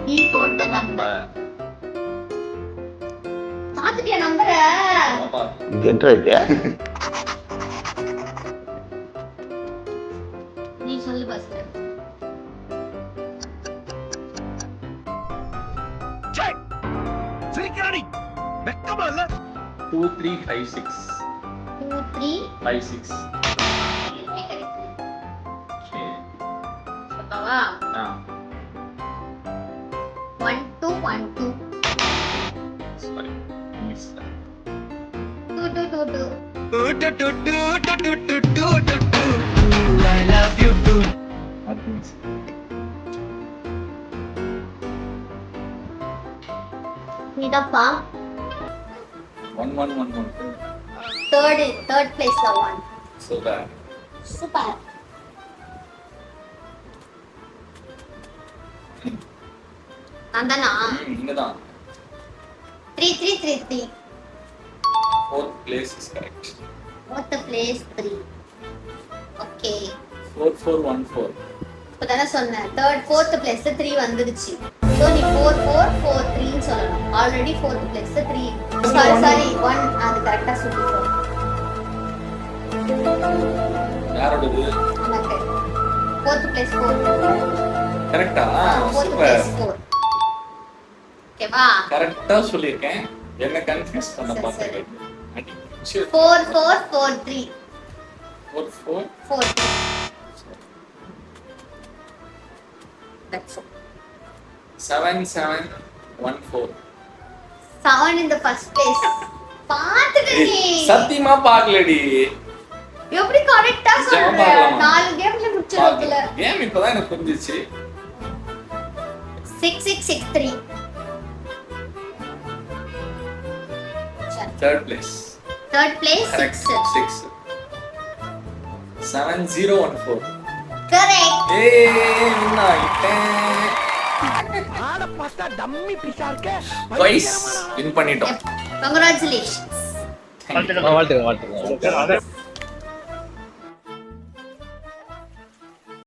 He told the number. பாத்துட்டியா நம்பர? இது என்ன இது? நீ சொல்லு பஸ். செக். சிரிக்கிறானி. வெக்கமா இல்ல? 2356. 2356. 56. Okay. சொல்லவா? 1212. Sorry. Miss. 2222. I love you too. What miss? நீடப்பா. 1111. Third place la one. So bad. Super. அந்தனா இங்கதான். 3333. Fourth place is correct. Fourth place 3. Okay. 4414. இப்பதானே சொன்னேன் fourth place 3 வந்துருச்சு. So நீ 4443 ன்னு சொல்லணும். Already fourth place 3. சாரி 1 அது கரெக்ட்டா சொல்லிட்டோம். யாரோடது? நமக்கு fourth place 4. கரெக்ட்டா? fourth super. place 4. ஓகேவா? கரெக்ட்டா சொல்லிருக்கேன். என்ன கன்ஃபியூஸ் பண்ண பாத்தீங்க. 4443. 44. That's all. 7714. 7 in the first place. பாத்துட்டு நீ சத்தியமா பார்க்கலடி. எப்படி கரெக்ட்டா சொல்ற? பார்க்கலாமா? 4 கேம்ல முடிச்சிரோம்ல. கேம் இப்பதான் எனக்கு புரிஞ்சிச்சு. 6663. Third place. Third place Correct. 6. 6. 7014. Correct. win ஆயிட்டேன். ஆட பார்த்தா டம்மி பீஸா இருக்க. Twice win பண்ணிட்டோம். Congratulations. Thank you. வாழ்த்துக்கள்.